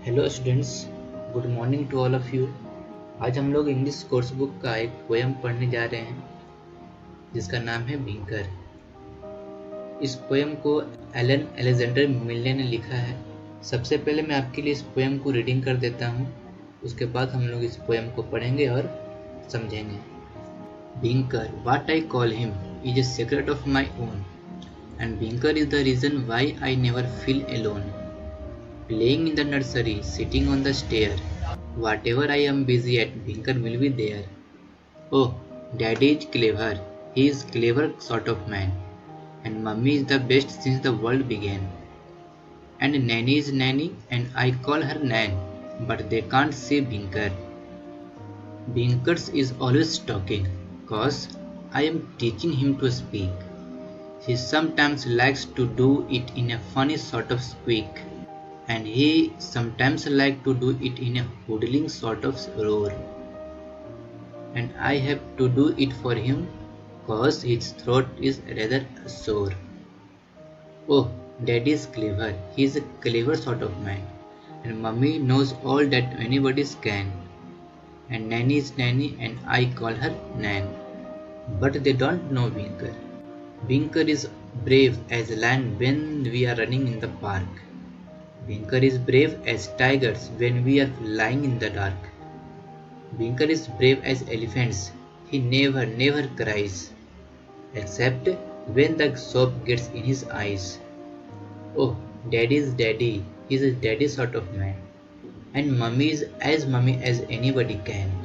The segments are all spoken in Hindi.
Hello students, good morning to all of you. आज हम लोग इंग्लिश कोर्स बुक का एक पोएम पढ़ने जा रहे हैं जिसका नाम है बिंकर। इस पोएम को एलन अलेक्जेंडर मिलने ने लिखा है। सबसे पहले मैं आपके लिए इस पोएम को रीडिंग कर देता हूँ, उसके बाद हम लोग इस पोएम को पढ़ेंगे और समझेंगे। Binker, what I call him is a secret of my own, and Binker is the reason why I never feel alone. Playing in the nursery, sitting on the stair. Whatever I am busy at, Binker will be there. Oh, Daddy is clever. He is clever sort of man. And Mummy is the best since the world began. And Nanny is Nanny, and I call her Nan. But they can't see Binker. Binkers is always talking, cause I am teaching him to speak. He sometimes likes to do it in a funny sort of squeak. And he sometimes like to do it in a hoodling sort of roar. And I have to do it for him, cause his throat is rather sore. Oh, Daddy is clever, he is a clever sort of man. And Mummy knows all that anybody can. And Nanny is Nanny, and I call her Nan. But they don't know Binker. Binker is brave as a lion when we are running in the park. Binker is brave as tigers when we are lying in the dark. Binker is brave as elephants. He never cries, except when the soap gets in his eyes. Oh, Daddy is Daddy. He is a daddy sort of man. And Mummy is as mummy as anybody can.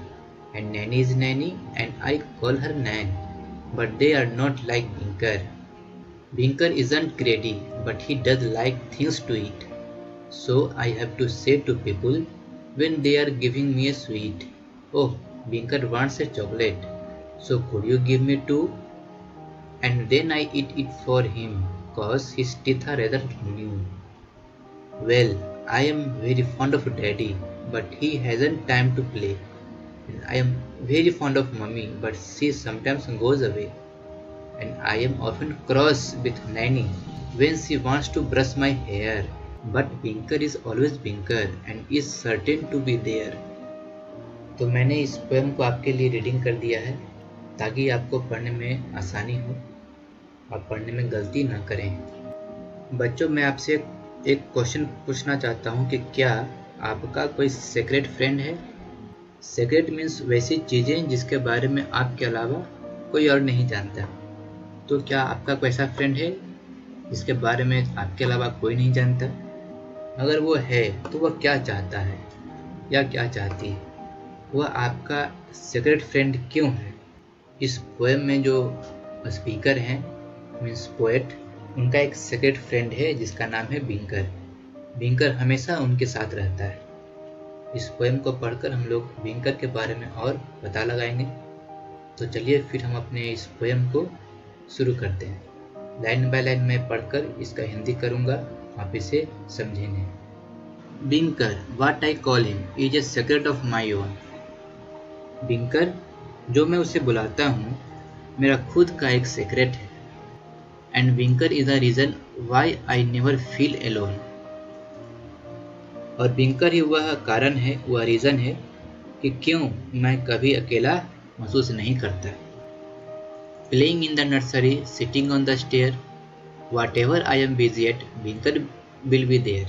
And Nanny is Nanny, and I call her Nan. But they are not like Binker. Binker isn't greedy, but he does like things to eat. So I have to say to people when they are giving me a sweet, oh, Binker wants a chocolate, so could you give me two? And then I eat it for him, cause his teeth are rather new. Well, I am very fond of Daddy, but he hasn't time to play. And I am very fond of Mummy, but she sometimes goes away. And I am often cross with Nanny when she wants to brush my hair. But Binker is always Binker and is certain to be there. तो मैंने इस पोएम को आपके लिए रीडिंग कर दिया है ताकि आपको पढ़ने में आसानी हो और पढ़ने में गलती ना करें। बच्चों, मैं आपसे एक क्वेश्चन पूछना चाहता हूँ कि क्या आपका कोई सीक्रेट फ्रेंड है? सीक्रेट मीन्स वैसी चीज़ें जिसके बारे में आपके अलावा कोई और नहीं जानता। तो क्या आपका कोई ऐसा फ्रेंड है जिसके बारे में आपके अलावा कोई नहीं जानता? अगर वो है तो वह क्या चाहता है या क्या चाहती है? वह आपका सीक्रेट फ्रेंड क्यों है? इस पोएम में जो स्पीकर हैं मीन्स पोएट, उनका एक सीक्रेट फ्रेंड है जिसका नाम है बिंकर। बिंकर हमेशा उनके साथ रहता है। इस पोएम को पढ़कर हम लोग बिंकर के बारे में और पता लगाएंगे। तो चलिए फिर हम अपने इस पोएम को शुरू करते हैं। लाइन बाय लाइन मैं पढ़कर इसका हिंदी करूँगा, आप इसे समझेंगे। Binker, what I call him is a secret of my own. Binker, जो मैं उसे बुलाता हूँ, मेरा खुद का एक सीक्रेट है। And Binker is the reason why I never feel alone. और बिंकर ही वह कारण है, वह रीजन है कि क्यों मैं कभी अकेला महसूस नहीं करता। Playing in the nursery, sitting on the stair, Whatever I am busy at, Binker will be there.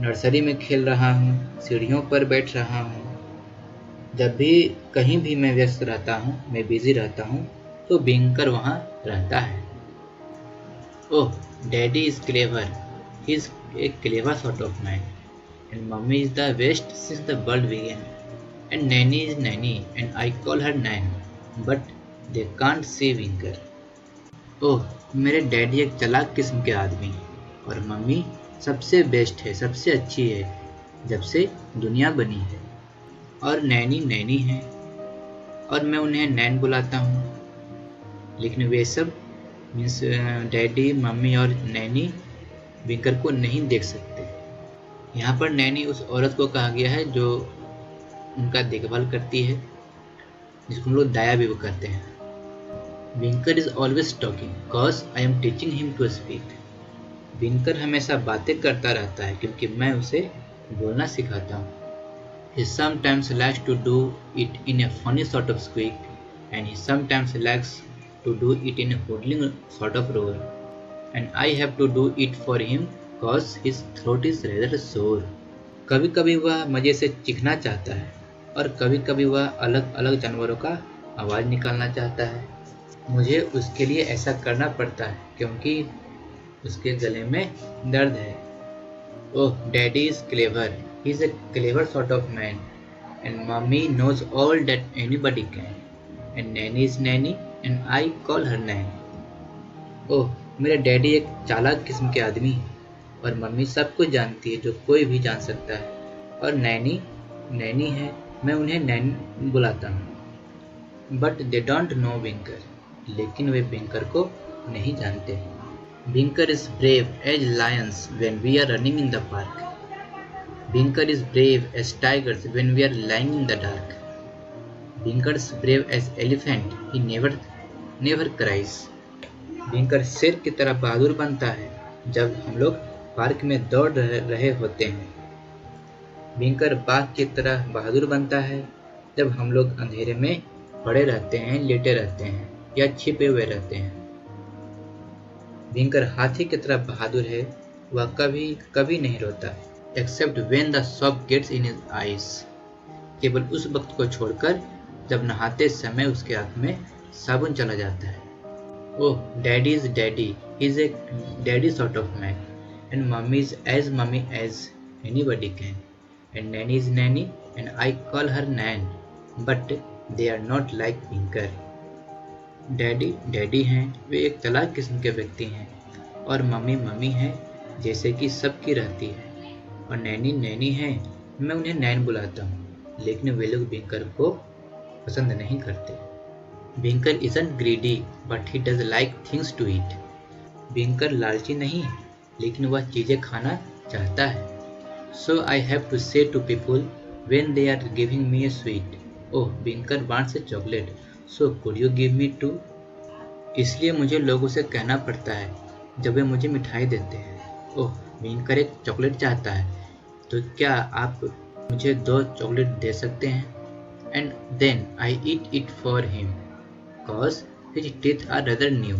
Nursery में खेल रहा हूँ, सीढ़ियों पर बैठ रहा हूँ। जब भी कहीं भी मैं व्यस्त रहता हूँ, मैं बिजी रहता हूँ, तो बिंकर वहाँ रहता है। Oh, Daddy is clever. He is a clever sort of man. And Mummy is the best since the world began. And Nanny is Nanny, and I call her Nan. But they can't see Binker. ओह, मेरे डैडी एक चालाक किस्म के आदमी हैं और मम्मी सबसे बेस्ट है, सबसे अच्छी है जब से दुनिया बनी है। और नैनी नैनी है और मैं उन्हें नैन बुलाता हूँ। लेकिन वे सब मीन्स डैडी, मम्मी और नैनी बिंकर को नहीं देख सकते। यहाँ पर नैनी उस औरत को कहा गया है जो उनका देखभाल करती है, जिसको हम लोग दाया भी कहते हैं। Binker is always talking, cause I am teaching him to speak. बिंकर हमेशा बातें करता रहता है क्योंकि मैं उसे बोलना सिखाता हूँ। He sometimes likes to do it in a funny sort of squeak, and he sometimes likes to do it in a hoodling sort of roar, and I have to do it for him cause his throat is rather sore. कभी कभी वह मज़े से चीखना चाहता है और कभी कभी वह अलग अलग जानवरों का आवाज़ निकालना चाहता है। मुझे उसके लिए ऐसा करना पड़ता है क्योंकि उसके गले में दर्द है। Oh, daddy is clever, he is a clever sort of man, and mummy knows all that anybody can, and nanny is nanny and I call her nan. Oh, मेरे डैडी एक चालाक किस्म के आदमी है और मम्मी सब कुछ जानती है जो कोई भी जान सकता है, और नैनी नैनी है, मैं उन्हें नैन बुलाता हूँ। But they don't know Binker, लेकिन वे बिंकर को नहीं जानते। Binker is brave as lions when we are running in the park. Binker is brave as tigers when we are lying in the dark. Binker is brave as elephant, he never cries. Binker शेर की तरह बहादुर बनता है जब हम लोग पार्क में दौड़ रहे होते हैं। बिंकर बाघ की तरह बहादुर बनता है जब हम लोग अंधेरे में पड़े रहते हैं, लेटे रहते हैं या छिपे हुए रहते हैं। बिंकर हाथी की तरह बहादुर है, वह कभी कभी नहीं रोता, except when the soap gets in his eyes, केवल उस वक्त को छोड़कर जब नहाते समय उसके आंख में साबुन चला जाता है। Oh, daddy is daddy, he is a daddy sort of man, and mummy is as mummy as anybody can, and nanny is nanny and I call her nan, but they are not like Binker. Daddy daddy हैं, वे एक चालाक किस्म के व्यक्ति हैं, और मम्मी मम्मी हैं जैसे कि सबकी रहती है, और नैनी नैनी हैं, मैं उन्हें नैन बुलाता हूँ, लेकिन वे लोग बिंकर को पसंद नहीं करते। Binker isn't greedy but he does like things to eat. Binker लालची नहीं है, लेकिन वह चीज़ें खाना चाहता है। So I have to say to people when they are giving me a sweet, oh Binker wants a chocolate, so could you give me two. इसलिए मुझे लोगों से कहना पड़ता है जब वे मुझे मिठाई देते हैं, ओह बिंकर एक चॉकलेट चाहता है, तो क्या आप मुझे 2 चॉकलेट दे सकते हैं। And then I eat it for him cause his teeth are rather new.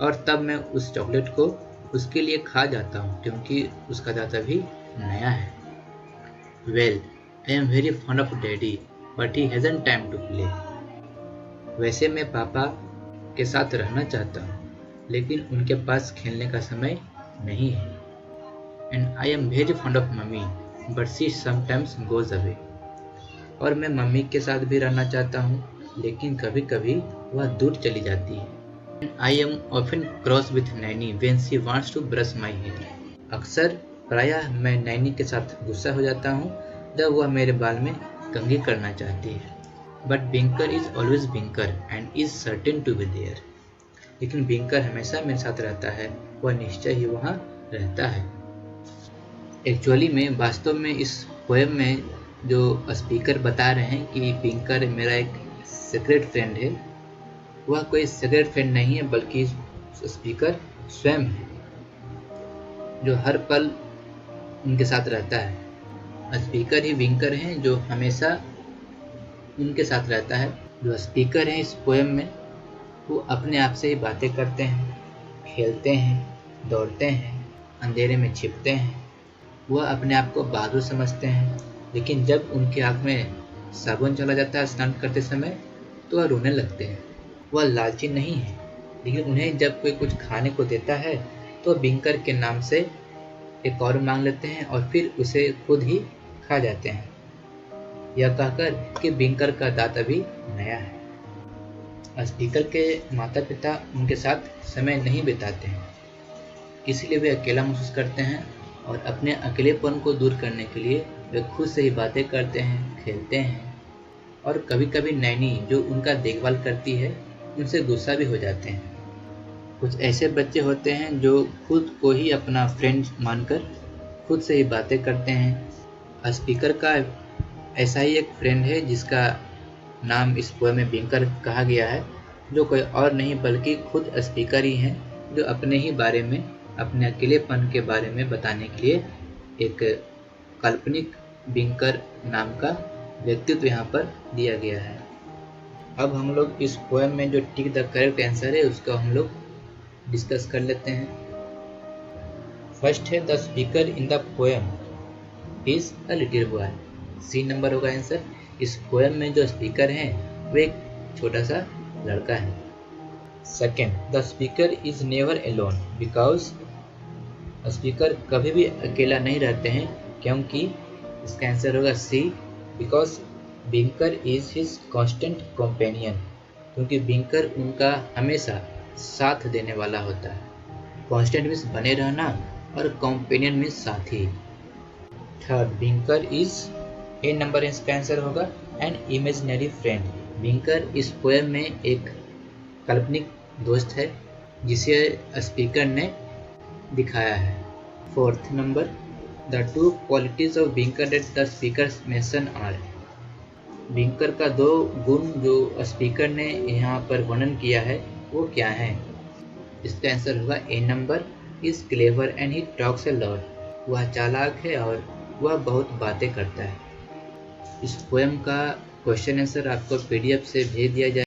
और तब मैं उस चॉकलेट को उसके लिए खा जाता हूँ क्योंकि उसका दांत अभी नया है। Well, I am very fond of daddy but he hasn't time to play. वैसे मैं पापा के साथ रहना चाहता हूँ, लेकिन उनके पास खेलने का समय नहीं है। And I am very fond of mummy but she sometimes goes away. और मैं मम्मी के साथ भी रहना चाहता हूँ, लेकिन कभी कभी वह दूर चली जाती है। And I am often cross with nanny when she wants to brush my hair. अक्सर प्रायः मैं नैनी के साथ गुस्सा हो जाता हूँ जब वह मेरे बाल में कंघी करना चाहती है। But Binker is always Binker and is certain to be there. लेकिन बिंकर हमेशा मेरे साथ रहता है, वह निश्चय ही वहाँ रहता है। एक्चुअली में वास्तव में इस पोएम में जो स्पीकर बता रहे हैं कि बिंकर मेरा एक सीक्रेट फ्रेंड है, वह कोई सीक्रेट फ्रेंड नहीं है, बल्कि स्पीकर स्वयं है जो हर पल उनके साथ रहता है। स्पीकर ही बिंकर हैं जो हमेशा उनके साथ रहता है। जो स्पीकर हैं इस पोएम में, वो अपने आप से ही बातें करते हैं, खेलते हैं, दौड़ते हैं, अंधेरे में छिपते हैं। वह अपने आप को बहादुर समझते हैं, लेकिन जब उनकी आँख में साबुन चला जाता है स्नान करते समय तो वह रोने लगते हैं। वह लालची नहीं है, लेकिन उन्हें जब कोई कुछ खाने को देता है तो बिंकर के नाम से एक और मांग लेते हैं और फिर उसे खुद ही खा जाते हैं, यह कहकर कि बिंकर का दांत अभी नया है। स्पीकर के माता पिता उनके साथ समय नहीं बिताते हैं, इसलिए वे अकेला महसूस करते हैं, और अपने अकेलेपन को दूर करने के लिए वे खुद से ही बातें करते हैं, खेलते हैं। और कभी कभी नैनी जो उनका देखभाल करती है उनसे गुस्सा भी हो जाते हैं। कुछ ऐसे बच्चे होते हैं जो खुद को ही अपना फ्रेंड मानकर खुद से ही बातें करते हैं। स्पीकर का ऐसा ही एक फ्रेंड है जिसका नाम इस पोएम में बिंकर कहा गया है, जो कोई और नहीं बल्कि खुद स्पीकर ही हैं, जो अपने ही बारे में अपने अकेलेपन के बारे में बताने के लिए एक काल्पनिक बिंकर नाम का व्यक्तित्व यहाँ पर दिया गया है। अब हम लोग इस पोएम में जो टिक द करेक्ट आंसर है उसका हम लोग डिस्कस कर लेते हैं। फर्स्ट है the speaker in the poem is a little boy. C number होगा आंसर। इस पोएम में जो स्पीकर है वो एक छोटा सा लड़का है। Second, the speaker is never alone because speaker कभी भी अकेला नहीं रहते हैं क्योंकि इसका आंसर होगा C, because Binker is his constant companion, क्योंकि बिंकर उनका हमेशा साथ देने वाला होता है। कांस्टेंट मीन्स बने रहना और कंपेनियन मीन्स साथी। थर्ड, बिंकर इज ए नंबर, इसका आंसर होगा एन इमेजिनरी फ्रेंड। बिंकर इस पोएम में एक काल्पनिक दोस्त है जिसे स्पीकर ने दिखाया है। Fourth number, the two qualities of Binker that the speaker mention are. Binker का दो गुण जो स्पीकर ने यहाँ पर वर्णन किया है वो क्या है? इसका आंसर होगा A number, is clever and he talks a lot. वह चालाक है और वह बहुत बातें करता है। इस पोएम का क्वेश्चन आंसर आपको PDF से भेज दिया जाए।